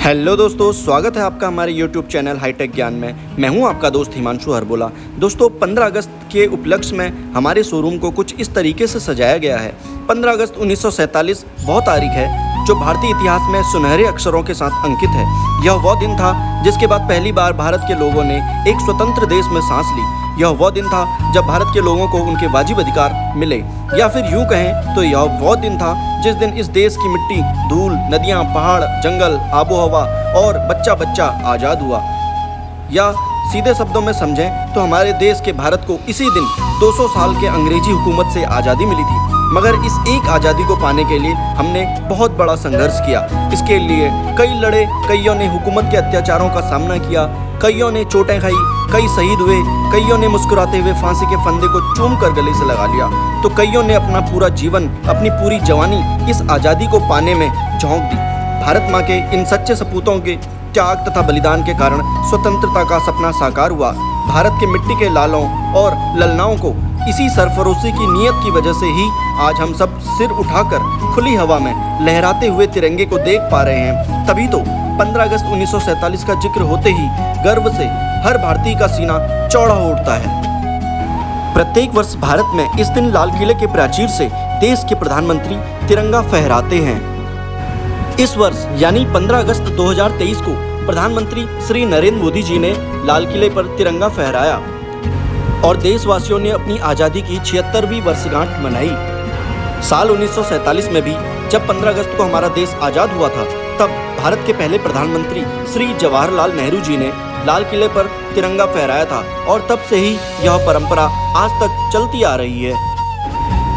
Hello दोस्तों, स्वागत है आपका हमारे YouTube चैनल हाईटेक ज्ञान में। मैं हूं आपका दोस्त हिमांशु हरबोला। दोस्तों 15 अगस्त के उपलक्ष्य में हमारे शोरूम को कुछ इस तरीके से सजाया गया है। 15 अगस्त 1947 वह तारीख है जो भारतीय इतिहास में सुनहरे अक्षरों के साथ अंकित है। यह वह दिन था जिसके बाद पहली बार भारत के लोगों ने एक स्वतंत्र देश में सांस ली। यह वह दिन था जब भारत के लोगों को उनके वाजिब अधिकार मिले, या फिर यूं कहें तो यह वह दिन था जिस दिन इस देश की मिट्टी, धूल, नदियां, पहाड़, जंगल, आबो हवा और बच्चा बच्चा आज़ाद हुआ। या सीधे शब्दों में समझें तो हमारे देश के भारत को इसी दिन 200 साल के अंग्रेजी हुकूमत से आज़ादी मिली थी। मगर इस एक आज़ादी को पाने के लिए हमने बहुत बड़ा संघर्ष किया। इसके लिए कई लड़े, कईयों ने हुकूमत के अत्याचारों का सामना किया, कईयों ने चोटें खाई, कई शहीद हुए, कईयों ने मुस्कुराते हुए फांसी के फंदे को चूम कर गले से लगा लिया, तो कईयों ने अपना पूरा जीवन, अपनी पूरी जवानी इस आज़ादी को पाने में झोंक दी। भारत माँ के इन सच्चे सपूतों के त्याग तथा बलिदान के कारण स्वतंत्रता का सपना साकार हुआ। भारत के मिट्टी के लालों और ललनाओं को इसी सरफरोशी की नीयत की वजह से ही आज हम सब सिर उठाकर खुली हवा में लहराते हुए तिरंगे को देख पा रहे हैं। तभी तो 15 अगस्त 1947 का जिक्र होते ही गर्व से हर भारतीय का सीना चौड़ा हो उठता है। प्रत्येक वर्ष भारत में इस दिन लाल किले के प्राचीर से देश के प्रधानमंत्री तिरंगा फहराते हैं। इस वर्ष यानी 15 अगस्त 2023 को प्रधानमंत्री श्री नरेंद्र मोदी जी ने लाल किले पर तिरंगा फहराया और देशवासियों ने अपनी आज़ादी की 76वीं वर्षगांठ मनाई। साल 1947 में भी जब 15 अगस्त को हमारा देश आज़ाद हुआ था, तब भारत के पहले प्रधानमंत्री श्री जवाहरलाल नेहरू जी ने लाल किले पर तिरंगा फहराया था और तब से ही यह परंपरा आज तक चलती आ रही है।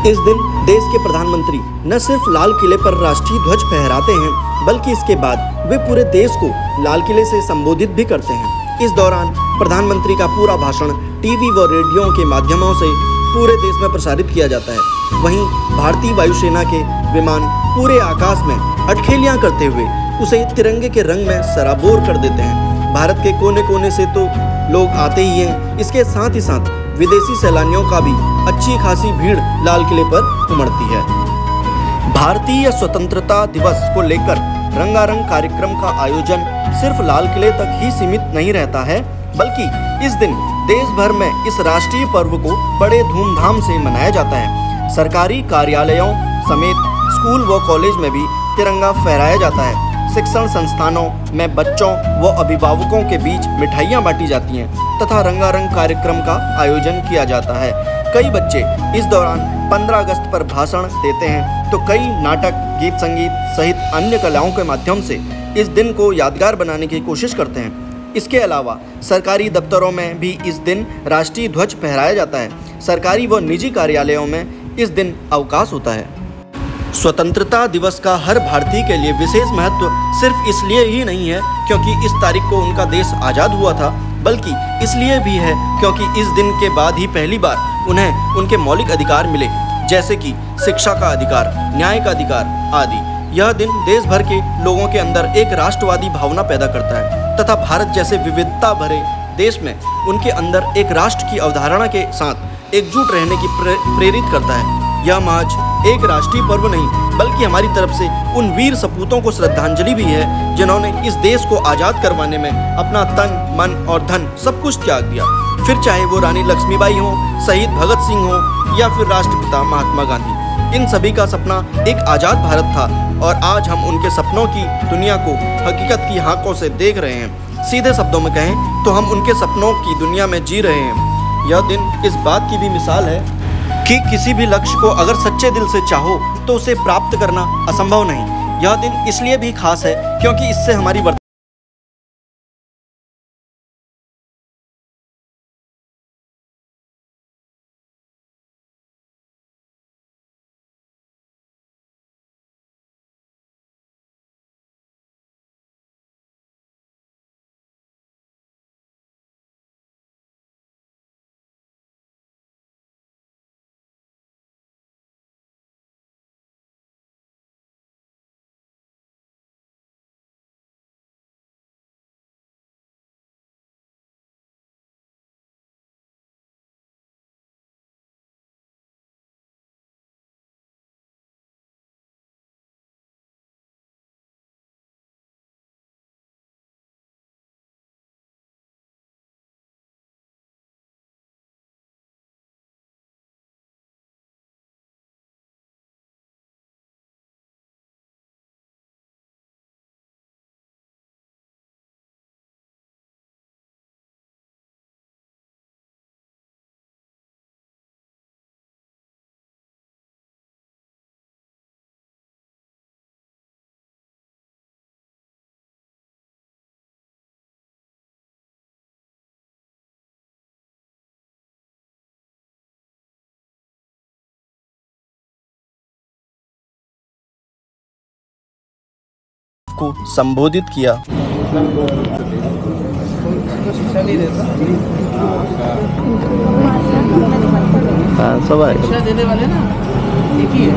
इस दिन देश के प्रधानमंत्री न सिर्फ लाल किले पर राष्ट्रीय ध्वज फहराते हैं, बल्कि इसके बाद वे पूरे देश को लाल किले से संबोधित भी करते हैं। इस दौरान प्रधानमंत्री का पूरा भाषण टीवी व रेडियो के माध्यमों से पूरे देश में प्रसारित किया जाता है। वहीं भारतीय वायुसेना के विमान पूरे आकाश में अटखेलियां करते हुए उसे तिरंगे के रंग में सराबोर कर देते हैं। भारत के कोने कोने से तो लोग आते ही हैं, इसके साथ ही साथ विदेशी सैलानियों का भी अच्छी खासी भीड़ लाल किले पर उमड़ती है। भारतीय स्वतंत्रता दिवस को लेकर रंगारंग कार्यक्रम का आयोजन सिर्फ लाल किले तक ही सीमित नहीं रहता है, बल्कि इस दिन देश भर में इस राष्ट्रीय पर्व को बड़े धूमधाम से मनाया जाता है। सरकारी कार्यालयों समेत स्कूल व कॉलेज में भी तिरंगा फहराया जाता है। शिक्षण संस्थानों में बच्चों व अभिभावकों के बीच मिठाइयाँ बांटी जाती हैं तथा रंगारंग कार्यक्रम का आयोजन किया जाता है। कई बच्चे इस दौरान 15 अगस्त पर भाषण देते हैं, तो कई नाटक, गीत संगीत सहित अन्य कलाओं के माध्यम से इस दिन को यादगार बनाने की कोशिश करते हैं। इसके अलावा सरकारी दफ्तरों में भी इस दिन राष्ट्रीय ध्वज फहराया जाता है। सरकारी व निजी कार्यालयों में इस दिन अवकाश होता है। स्वतंत्रता दिवस का हर भारतीय के लिए विशेष महत्व सिर्फ इसलिए ही नहीं है क्योंकि इस तारीख को उनका देश आज़ाद हुआ था, बल्कि इसलिए भी है क्योंकि इस दिन के बाद ही पहली बार उन्हें उनके मौलिक अधिकार मिले, जैसे कि शिक्षा का अधिकार, न्याय का अधिकार आदि। यह दिन देश भर के लोगों के अंदर एक राष्ट्रवादी भावना पैदा करता है तथा भारत जैसे विविधता भरे देश में उनके अंदर एक राष्ट्र की अवधारणा के साथ एकजुट रहने की प्रेरित करता है। यह महज एक राष्ट्रीय पर्व नहीं, बल्कि हमारी तरफ से उन वीर सपूतों को श्रद्धांजलि भी है जिन्होंने इस देश को आज़ाद करवाने में अपना तन, मन और धन सब कुछ त्याग दिया। फिर चाहे वो रानी लक्ष्मीबाई हो, शहीद भगत सिंह हो या फिर राष्ट्रपिता महात्मा गांधी। इन सभी का सपना एक आज़ाद भारत था और आज हम उनके सपनों की दुनिया को हकीकत की आंखों से देख रहे हैं। सीधे शब्दों में कहें तो हम उनके सपनों की दुनिया में जी रहे हैं। यह दिन इस बात की भी मिसाल है कि किसी भी लक्ष्य को अगर सच्चे दिल से चाहो तो उसे प्राप्त करना असंभव नहीं। यह दिन इसलिए भी खास है क्योंकि इससे हमारी को संबोधित किया। शिक्षा नहीं देता, शिक्षा देने वाले ना एक ही है,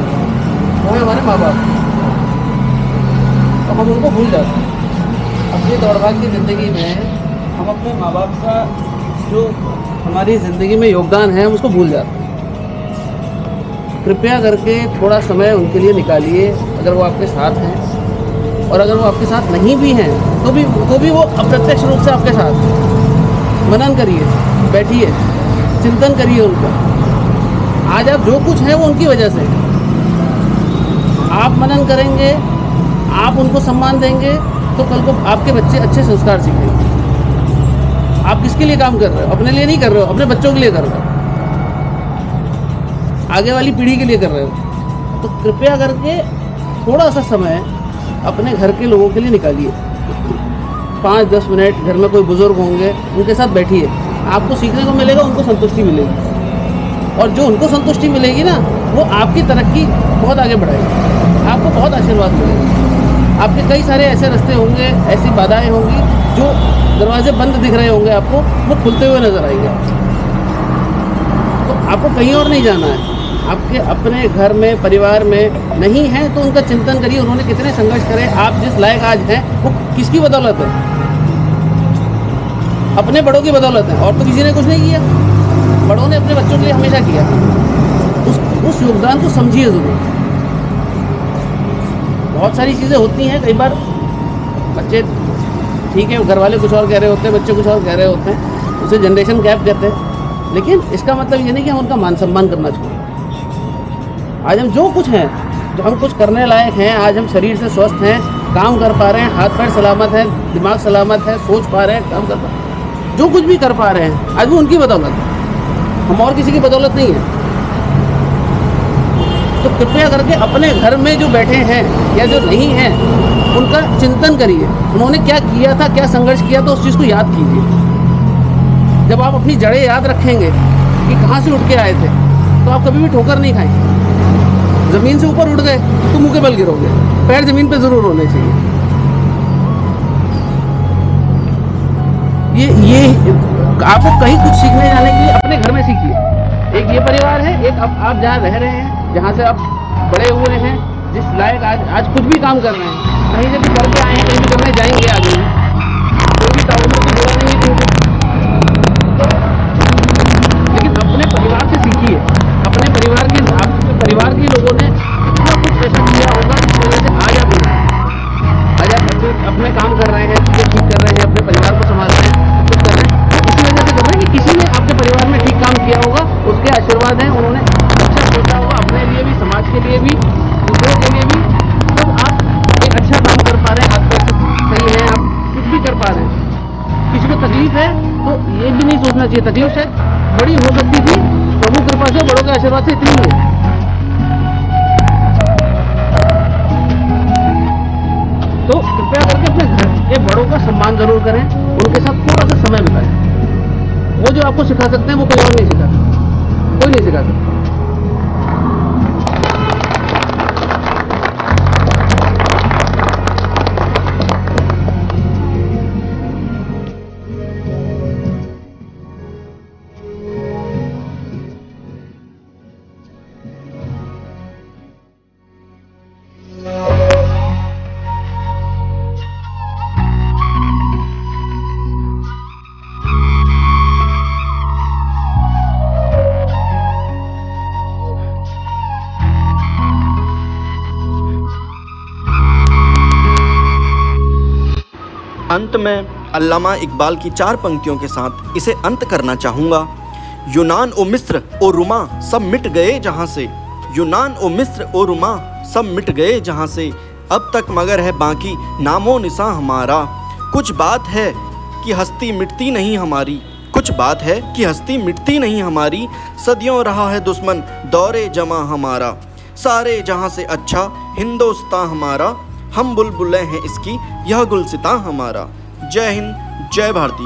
वो है हमारे माँ बाप। तो हम उनको भूल जाते हैं अपनी दौड़भाग की ज़िंदगी में। हम अपने माँ बाप का जो हमारी ज़िंदगी में योगदान है हम उसको भूल जाते हैं। कृपया करके थोड़ा समय उनके लिए निकालिए, अगर वो आपके साथ हैं, और अगर वो आपके साथ नहीं भी हैं तो भी वो अप्रत्यक्ष रूप से आपके साथ हैं। मनन करिए, बैठिए, चिंतन करिए उनका। आज आप जो कुछ है वो उनकी वजह से है। आप मनन करेंगे, आप उनको सम्मान देंगे तो कल को आपके बच्चे अच्छे संस्कार सीखेंगे। आप किसके लिए काम कर रहे हो? अपने लिए नहीं कर रहे हो, अपने बच्चों के लिए कर रहे हो, आगे वाली पीढ़ी के लिए कर रहे हो। तो कृपया करके थोड़ा सा समय अपने घर के लोगों के लिए निकालिए। 5-10 मिनट घर में कोई बुज़ुर्ग होंगे, उनके साथ बैठिए। आपको सीखने को मिलेगा, उनको संतुष्टि मिलेगी, और जो उनको संतुष्टि मिलेगी ना वो आपकी तरक्की बहुत आगे बढ़ाएगी, आपको बहुत आशीर्वाद मिलेगा। आपके कई सारे ऐसे रास्ते होंगे, ऐसी बाधाएं होंगी, जो दरवाजे बंद दिख रहे होंगे आपको, वो खुलते हुए नजर आएंगे। तो आपको कहीं और नहीं जाना है, आपके अपने घर में, परिवार में नहीं है तो उनका चिंतन करिए। उन्होंने कितने संघर्ष करे, आप जिस लायक आज हैं वो किसकी बदौलत है? अपने बड़ों की बदौलत है, और तो किसी ने कुछ नहीं किया। बड़ों ने अपने बच्चों के लिए हमेशा किया। उस योगदान को समझिए ज़रूर। बहुत सारी चीज़ें होती हैं, कई बार बच्चे ठीक है, घर वाले कुछ और कह रहे होते हैं, बच्चे कुछ और कह रहे होते हैं, उसे जनरेशन गैप कहते हैं। लेकिन इसका मतलब ये नहीं कि हम उनका मान सम्मान करना चाहिए। आज हम जो कुछ हैं, जो हम कुछ करने लायक हैं, आज हम शरीर से स्वस्थ हैं, काम कर पा रहे हैं, हाथ पैर सलामत है, दिमाग सलामत है, सोच पा रहे हैं, काम कर पा रहे हैं, जो कुछ भी कर पा रहे हैं आज वो उनकी बदौलत है, हम और किसी की बदौलत नहीं है। तो कृपया करके अपने घर में जो बैठे हैं या जो नहीं हैं उनका चिंतन करिए। उन्होंने क्या किया था, क्या संघर्ष किया था, उस चीज़ को याद कीजिए। जब आप अपनी जड़ें याद रखेंगे कि कहाँ से उठ के आए थे, तो आप कभी भी ठोकर नहीं खाएंगे। ज़मीन से ऊपर उठ गए तो मुँह के बल गिरोगे, पैर ज़मीन पे ज़रूर होने चाहिए। ये आपको कहीं कुछ सीखने जाने के लिए अपने घर में सीखिए। एक ये परिवार है, एक आप जहाँ रह रहे हैं, जहाँ से आप बड़े हुए हैं, जिस लायक आज कुछ भी काम कर रहे हैं, कहीं से भी करके आए हैं, कहीं भी करने जाएंगे आगे, कोई भी ताउम्र से बुरा नहीं है। लेकिन अपने परिवार से सीखिए। अपने परिवार के लोगों ने इतना कुछ ऐसा किया होगा जिस वजह से आज आप अपने काम कर रहे हैं, चीज़ें ठीक कर रहे हैं, अपने परिवार को संभाल रहे हैं, कुछ कर रहे हैं, इसी वजह से कर रहे हैं कि किसी ने आपके परिवार में ठीक काम किया होगा, उसके आशीर्वाद हैं, उन्होंने अच्छा सोचा होगा अपने लिए भी, समाज के लिए भी, दूसरों के लिए भी। तो आप एक अच्छा काम कर पा रहे हैं, हाथ पैर सही है, आप कुछ भी कर पा रहे हैं। किसी को तकलीफ है तो ये भी नहीं सोचना चाहिए तकलीफ शायद बड़ी हो सकती थी, प्रभु कृपा से, बड़ों के आशीर्वाद से इतनी ही है। तो कृपया करके अपने घर के बड़ों का सम्मान जरूर करें, उनके साथ थोड़ा सा समय बिताएं। वो जो आपको सिखा सकते हैं वो कोई और नहीं सिखा सकता, कोई नहीं सिखा सकता। अंत में अल्लामा इकबाल की 4 पंक्तियों के साथ इसे अंत करना चाहूँगा। यूनान ओ मिस्र ओ रुमा सब मिट गए जहाँ से, यूनान ओ मिस्र ओ रुमा सब मिट गए जहाँ से, अब तक मगर है बाकी नामो निशां हमारा। कुछ बात है कि हस्ती मिटती नहीं हमारी, कुछ बात है कि हस्ती मिटती नहीं हमारी, सदियों रहा है दुश्मन दौरे जमा हमारा, सारे जहाँ से अच्छा हिंदुस्तान हमारा, हम बुलबुलें हैं इसकी यह गुलसितां हमारा। जय हिंद, जय भारती।